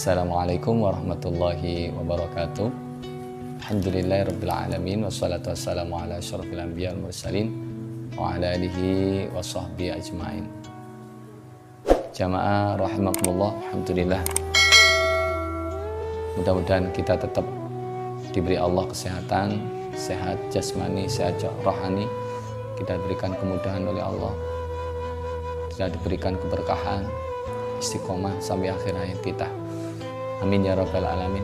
Assalamualaikum warahmatullahi wabarakatuh. Alhamdulillahirrabbilalamin. Wassalatu wassalamu ala asyrafil anbiya wal mursalin wa ala alihi wa sahbihi ajma'in. Jamaah rahimakumullah, alhamdulillah. Mudah-mudahan kita tetap diberi Allah kesehatan, sehat jasmani, sehat rohani. Kita diberikan kemudahan oleh Allah. Kita diberikan keberkahan, istiqomah sampai akhir hayat kita. Amin ya rabbal alamin.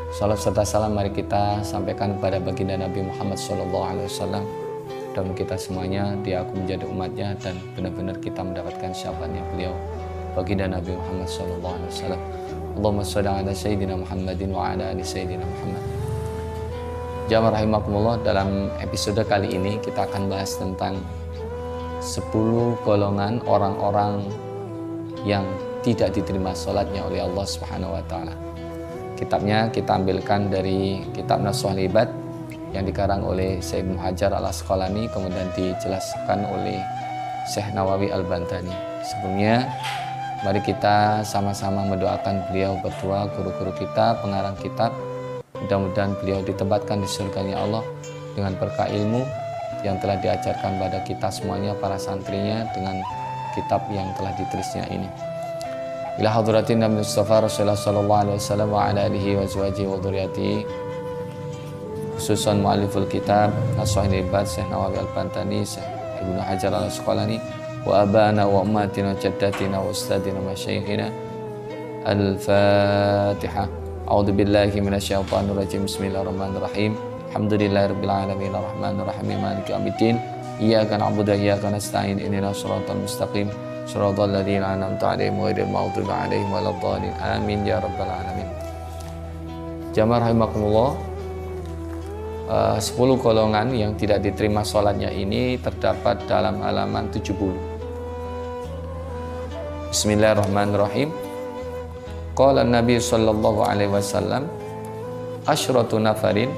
Salam serta salam mari kita sampaikan kepada baginda Nabi Muhammad SAW. Dan kita semuanya diaku menjadi umatnya dan benar-benar kita mendapatkan syafaatnya beliau, baginda Nabi Muhammad SAW. Allahumma sholli ala sayyidina Muhammadin wa ala ali sayyidina Muhammad. Jamaah rahimakumullah, dalam episode kali ini kita akan bahas tentang 10 golongan orang-orang yang tidak diterima sholatnya oleh Allah Subhanahu wa Ta'ala. Kitabnya kita ambilkan dari kitab Nashul Ibad yang dikarang oleh Syekh Ibnu Hajar Al-Asqalani, kemudian dijelaskan oleh Syekh Nawawi Al-Bantani. Sebelumnya mari kita sama-sama mendoakan beliau berdua, guru-guru kita, pengarang kitab. Mudah-mudahan beliau ditempatkan di surganya Allah dengan berkah ilmu yang telah diajarkan pada kita semuanya, para santrinya, dengan kitab yang telah ditulisnya ini. Ila hadratin Nabi Mustafa Rasulullah sallallahu alaihi wasallam wa ala alihi wa azwajihi wa dzurriyyatihi, khususan mualliful kitab Nashul Ibad Syekh Nawawi Al-Bantani, Syekh Ibnu Hajar Al-Asqalani, wa abana wa ummatina wa jaddatina wa ustadina wa masyayikhina. Al-Fatihah. A'udzu billahi minasyaitonir rajim. Bismillahirrahmanirrahim. Alhamdulillahirabbil alamin arrahmanir rahim maliki yaumiddin. Iyyaka na'budu wa iyyaka nasta'in. Ihdinas shiratal mustaqim. Shiratal ladzina an'amta 'alaihim ghairil maghdubi 'alaihim waladdallin. Amin ya rabbal alamin. Jamaah rahimakumullah, 10 golongan yang tidak diterima sholatnya ini terdapat dalam halaman 70. Bismillahirrahmanirrahim. Qala Nabi sallallahu alaihi wasallam, asyratu nafarin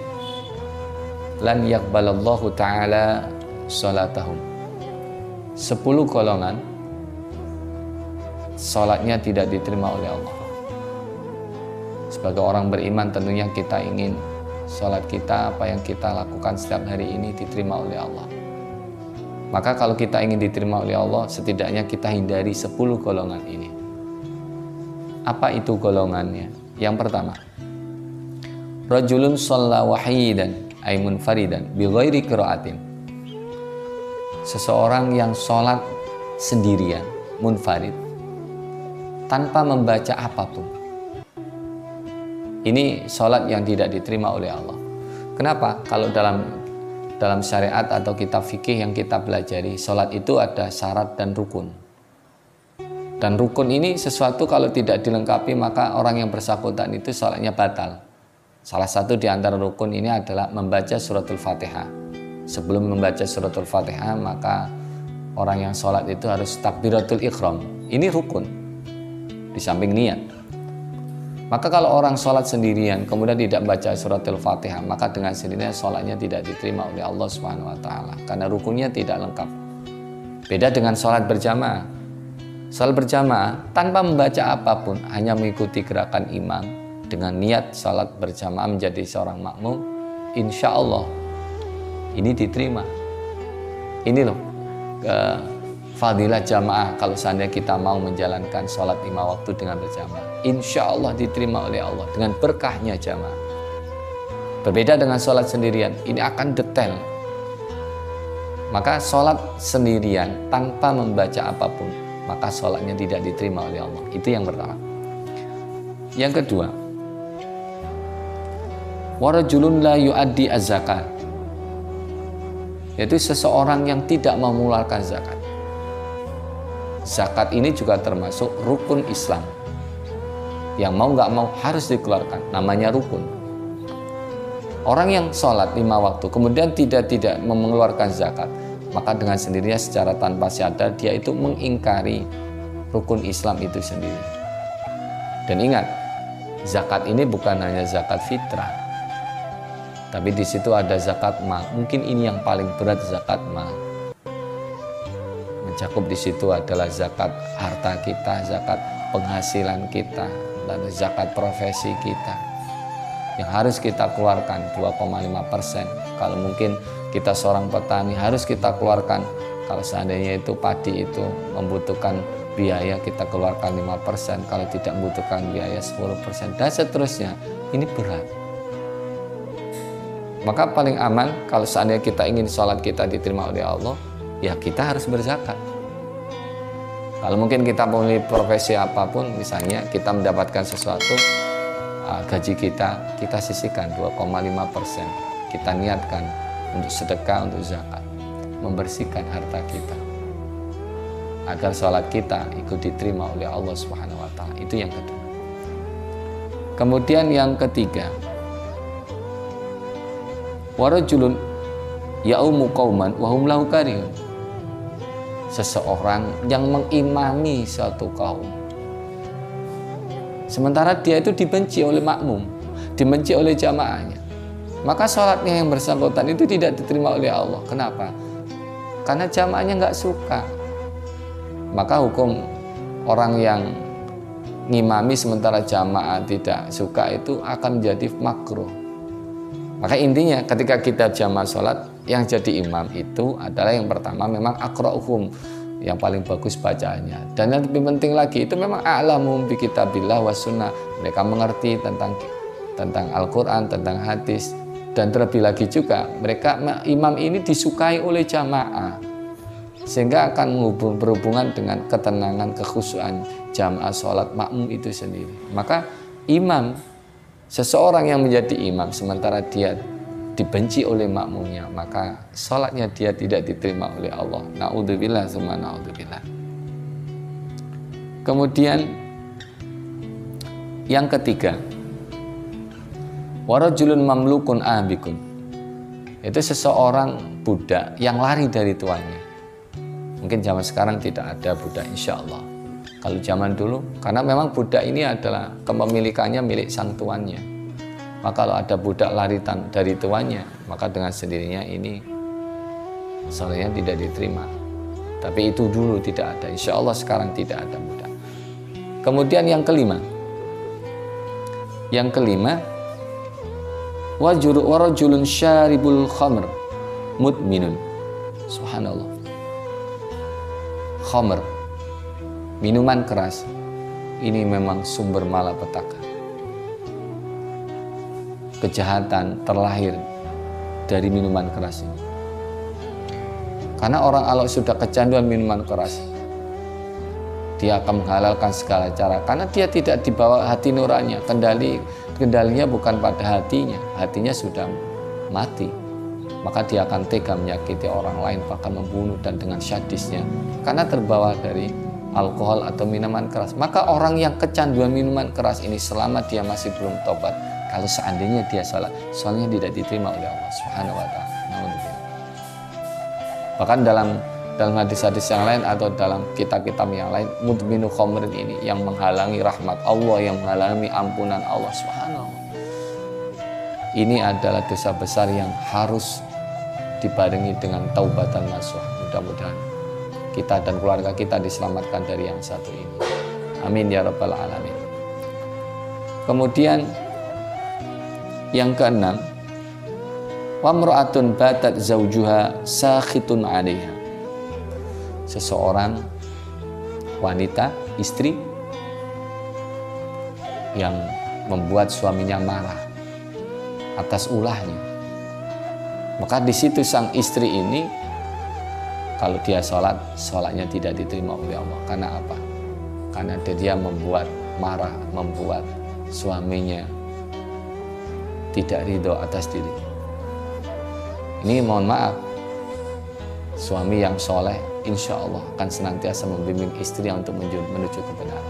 lan yaqbalallahu ta'ala sholatahum. 10 golongan sholatnya tidak diterima oleh Allah. Sebagai orang beriman tentunya kita ingin sholat kita, apa yang kita lakukan setiap hari ini diterima oleh Allah. Maka kalau kita ingin diterima oleh Allah, setidaknya kita hindari 10 golongan ini. Apa itu golongannya? Yang pertama, rajulun shalla wahidan ay munfaridan bi ghairi qiraatin. Seseorang yang sholat sendirian, munfarid, tanpa membaca apapun. Ini sholat yang tidak diterima oleh Allah. Kenapa? Kalau dalam syariat atau kitab fikih yang kita pelajari, sholat itu ada syarat dan rukun. Dan rukun ini sesuatu kalau tidak dilengkapi maka orang yang bersangkutan itu sholatnya batal. Salah satu di antara rukun ini adalah membaca suratul Fatihah. Sebelum membaca suratul Fatihah maka orang yang sholat itu harus takbiratul ihram. Ini rukun. Di samping niat. Maka kalau orang sholat sendirian kemudian tidak baca suratul Fatihah, maka dengan sendirinya sholatnya tidak diterima oleh Allah Subhanahu wa Ta'ala karena rukunnya tidak lengkap. Beda dengan sholat berjamaah. Sholat berjamaah tanpa membaca apapun, hanya mengikuti gerakan imam dengan niat sholat berjamaah menjadi seorang makmum, insya Allah ini diterima. Ini loh fadilah jamaah. Kalau seandainya kita mau menjalankan sholat 5 waktu dengan berjamaah, insya Allah diterima oleh Allah dengan berkahnya jamaah. Berbeda dengan sholat sendirian, ini akan detail. Maka sholat sendirian tanpa membaca apapun, maka sholatnya tidak diterima oleh Allah. Itu yang pertama. Yang kedua, warajulun la yu'addi az-zakat, yaitu seseorang yang tidak mengeluarkan zakat. Zakat ini juga termasuk rukun Islam yang mau nggak mau harus dikeluarkan, namanya rukun. Orang yang sholat 5 waktu kemudian tidak mengeluarkan zakat, maka dengan sendirinya secara tanpa sadar dia itu mengingkari rukun Islam itu sendiri. Dan ingat, zakat ini bukan hanya zakat fitrah, tapi di situ ada zakat mal. Mungkin ini yang paling berat, zakat mal. Mencakup di situ adalah zakat harta kita, zakat penghasilan kita, dan zakat profesi kita yang harus kita keluarkan 2,5%. Kalau mungkin kita seorang petani harus kita keluarkan, kalau seandainya itu padi itu membutuhkan biaya, kita keluarkan 5%, kalau tidak membutuhkan biaya 10%, dan seterusnya. Ini berat. Maka paling aman kalau seandainya kita ingin sholat kita diterima oleh Allah, ya kita harus berzakat. Kalau mungkin kita memilih profesi apapun, misalnya kita mendapatkan sesuatu, gaji kita sisihkan 2,5%. Kita niatkan untuk sedekah, untuk zakat, membersihkan harta kita, agar sholat kita ikut diterima oleh Allah Subhanahu wa Ta'ala. Itu yang kedua. Kemudian yang ketiga, warajulun ya'umu qauman wa hum lahu karihun. Seseorang yang mengimami suatu kaum, sementara dia itu dibenci oleh makmum, dibenci oleh jamaahnya, maka sholatnya yang bersangkutan itu tidak diterima oleh Allah. Kenapa? Karena jamaahnya nggak suka. Maka hukum orang yang ngimami sementara jamaah tidak suka itu akan menjadi makruh. Maka intinya ketika kita jamaah sholat, yang jadi imam itu adalah yang pertama memang aqra'uhum, yang paling bagus bacaannya. Dan yang lebih penting lagi itu memang a'lamuhum bi kitabillah was sunnah. Mereka mengerti tentang Al-Quran, tentang hadis. Dan terlebih lagi juga mereka, imam ini disukai oleh jamaah, sehingga akan berhubungan dengan ketenangan, kekhusyuan jamaah sholat makmum itu sendiri. Maka imam, seseorang yang menjadi imam sementara dia dibenci oleh makmumnya, maka sholatnya dia tidak diterima oleh Allah. Na'udzubillah summa na'udzubillah. Kemudian yang ketiga, warajulun mamlukun abikun. Itu seseorang budak yang lari dari tuannya. Mungkin zaman sekarang tidak ada budak, insya Allah. Kalau zaman dulu, karena memang budak ini adalah kepemilikannya milik sang tuannya. Maka kalau ada budak lari dari tuannya, maka dengan sendirinya ini sholatnya tidak diterima. Tapi itu dulu tidak ada, insya Allah sekarang tidak ada budak. Kemudian yang kelima, warajulun syaribul khamr mudminun. Subhanallah. Khamr, minuman keras, ini memang sumber malapetaka. Kejahatan terlahir dari minuman keras ini. Karena orang kalau sudah kecanduan minuman keras, dia akan menghalalkan segala cara, karena dia tidak dibawa hati nuraninya. Kendalinya bukan pada hatinya sudah mati. Maka dia akan tega menyakiti orang lain, bahkan membunuh, dan dengan sadisnya karena terbawa dari alkohol atau minuman keras. Maka orang yang kecanduan minuman keras ini, selama dia masih belum tobat, kalau seandainya dia sholatnya tidak diterima oleh Allah Subhanahu wa Ta'ala. Bahkan dalam hadis-hadis yang lain atau dalam kitab-kitab yang lain, mudminu khamrin ini yang menghalangi rahmat Allah, yang menghalangi ampunan Allah Subhanahu. Ini adalah dosa besar yang harus dibarengi dengan taubatan nasuh. Mudah-mudahan kita dan keluarga kita diselamatkan dari yang satu ini. Amin ya rabbal alamin. Kemudian yang keenam, wamra'atun batat zaujuha sakhitun 'alaiha. Seseorang wanita, istri yang membuat suaminya marah atas ulahnya. Maka di situ sang istri ini, kalau dia sholatnya tidak diterima oleh Allah. Karena apa? Karena dia membuat marah, membuat suaminya tidak ridho atas dirinya. Ini mohon maaf, suami yang soleh insya Allah akan senantiasa membimbing istri untuk menuju kebenaran.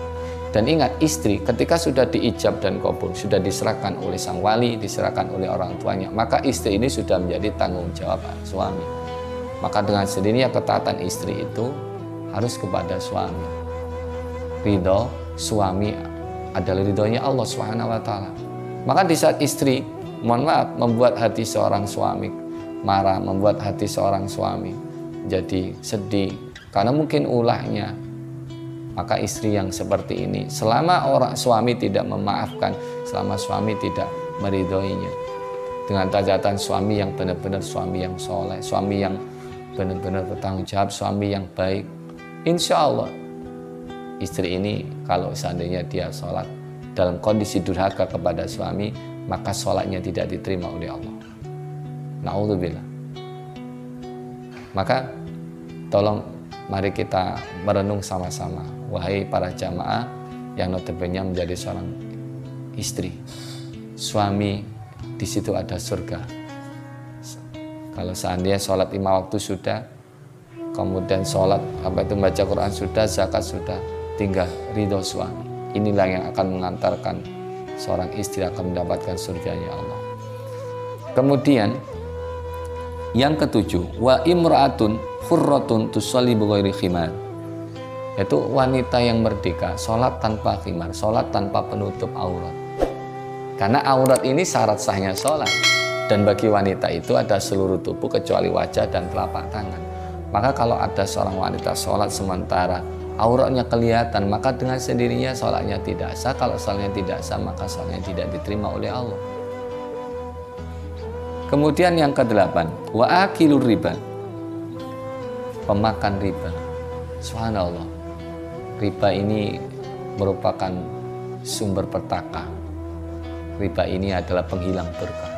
Dan ingat, istri ketika sudah diijab dan kabul, sudah diserahkan oleh sang wali, diserahkan oleh orang tuanya, maka istri ini sudah menjadi tanggung jawab suami. Maka dengan sendirinya ketaatan istri itu harus kepada suami. Ridho suami adalah ridhonya Allah Subhanahu wa Ta'ala. Maka di saat istri, mohon maaf, membuat hati seorang suami marah, membuat hati seorang suami jadi sedih karena mungkin ulahnya, Maka istri yang seperti ini, selama orang suami tidak memaafkan, selama suami tidak meridhoinya, dengan catatan suami yang benar-benar suami yang soleh, suami yang benar-benar bertanggung jawab, suami yang baik, insya Allah istri ini kalau seandainya dia sholat dalam kondisi durhaka kepada suami, maka sholatnya tidak diterima oleh Allah. Na'udzubillah. Maka tolong mari kita merenung sama-sama, wahai para jamaah yang notabene menjadi seorang istri. Suami di situ ada surga. Kalau seandainya sholat 5 waktu sudah, kemudian sholat baca Quran sudah, zakat sudah, tinggal ridho suami. Inilah yang akan mengantarkan seorang istri akan mendapatkan surganya Allah. Kemudian yang ketujuh, wa imra'atun hurratun tusalli bighairi khimar, yaitu wanita yang merdeka, sholat tanpa khimar, sholat tanpa penutup aurat. Karena aurat ini syarat sahnya sholat, dan bagi wanita itu ada seluruh tubuh kecuali wajah dan telapak tangan. Maka kalau ada seorang wanita sholat sementara auratnya kelihatan, maka dengan sendirinya sholatnya tidak sah. Kalau sholatnya tidak sah, maka sholatnya tidak diterima oleh Allah. Kemudian yang ke-8, wa akilur riba, pemakan riba. Subhanallah, riba ini merupakan sumber petaka. Riba ini adalah penghilang berkah.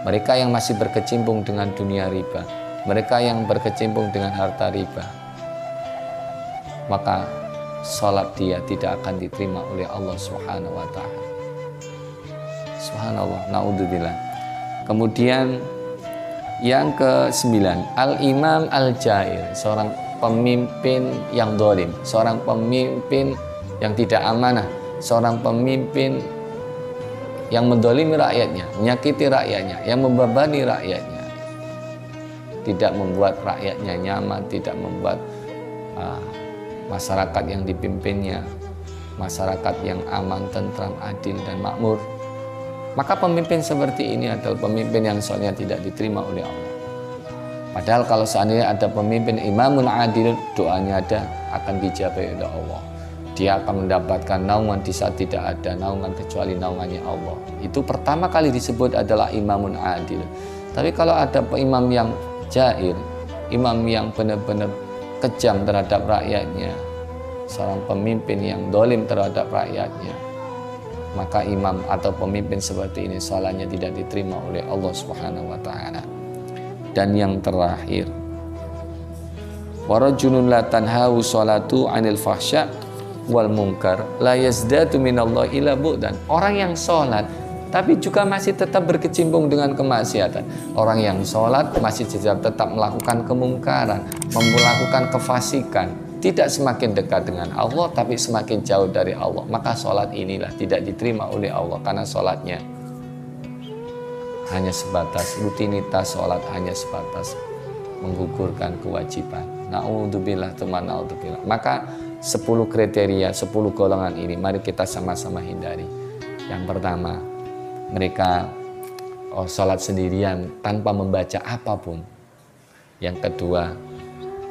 Mereka yang masih berkecimpung dengan dunia riba, mereka yang berkecimpung dengan harta riba, maka sholat dia tidak akan diterima oleh Allah Subhanahu wa ta'ala. Subhanallah, na'udzubillah. Kemudian yang ke-9, al-imam al-jair, seorang pemimpin yang zalim, seorang pemimpin yang tidak amanah, seorang pemimpin yang mendolimi rakyatnya, menyakiti rakyatnya, yang membebani rakyatnya, tidak membuat rakyatnya nyaman, tidak membuat masyarakat yang dipimpinnya masyarakat yang aman, tentram, adil, dan makmur. Maka pemimpin seperti ini adalah pemimpin yang soalnya tidak diterima oleh Allah. Padahal kalau seandainya ada pemimpin imamun adil, doanya ada akan dijawab oleh Allah. Dia akan mendapatkan naungan di saat tidak ada naungan kecuali naungannya Allah. Itu pertama kali disebut adalah imamun adil. Tapi kalau ada imam yang jair, imam yang benar-benar kejam terhadap rakyatnya, seorang pemimpin yang dolim terhadap rakyatnya, maka imam atau pemimpin seperti ini salahnya tidak diterima oleh Allah Subhanahu wa ta'ala. Dan yang terakhir, warajulun la tanhahu sholatu 'anil fahsya wal munkar la yazdatu minallahi illa bu'dan. Orang yang sholat tapi juga masih tetap berkecimpung dengan kemaksiatan. Orang yang sholat masih tetap melakukan kemungkaran, melakukan kefasikan, tidak semakin dekat dengan Allah tapi semakin jauh dari Allah. Maka sholat inilah tidak diterima oleh Allah, karena sholatnya hanya sebatas rutinitas, sholat hanya sebatas menggugurkan kewajiban. Na'udzubillah teman, na'udzubillah. Maka 10 kriteria, 10 golongan ini mari kita sama-sama hindari. Yang pertama, mereka sholat sendirian tanpa membaca apapun. Yang kedua,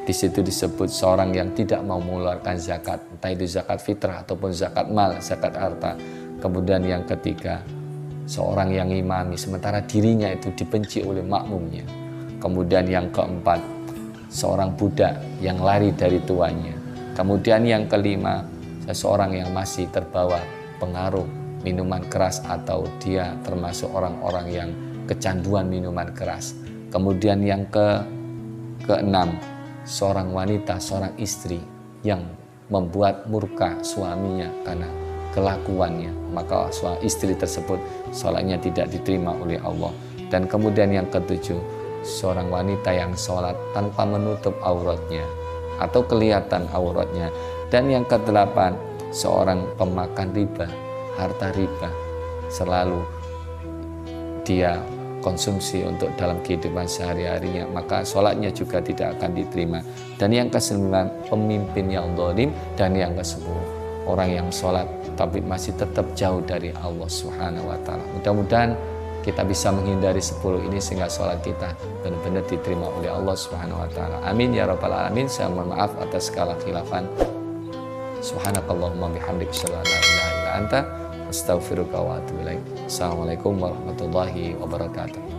di situ disebut seorang yang tidak mau mengeluarkan zakat, entah itu zakat fitrah ataupun zakat mal, zakat harta. Kemudian yang ketiga, seorang yang imami sementara dirinya itu dibenci oleh makmumnya. Kemudian yang keempat, seorang budak yang lari dari tuannya. Kemudian yang kelima, seseorang yang masih terbawa pengaruh minuman keras atau dia termasuk orang-orang yang kecanduan minuman keras. Kemudian yang keenam, seorang wanita, seorang istri yang membuat murka suaminya karena kelakuannya, maka istri tersebut sholatnya tidak diterima oleh Allah. Dan kemudian yang ketujuh, seorang wanita yang sholat tanpa menutup auratnya atau kelihatan auratnya. Dan yang kedelapan, seorang pemakan riba, harta riba, selalu dia konsumsi untuk dalam kehidupan sehari-harinya, maka sholatnya juga tidak akan diterima. Dan yang ke-9, pemimpin yang zalim. Dan yang ke-10, orang yang sholat tapi masih tetap jauh dari Allah Subhanahu wa ta'ala. Mudah-mudahan kita bisa menghindari 10 ini sehingga sholat kita benar-benar diterima oleh Allah Subhanahu wa ta'ala. Amin ya rabbal alamin. Saya mohon maaf atas segala khilafan. Subhanakallahumma bihamdika asyhadu an la ilaha illa anta astaghfiruka wa atubu ilaik. Assalamualaikum warahmatullahi wabarakatuh.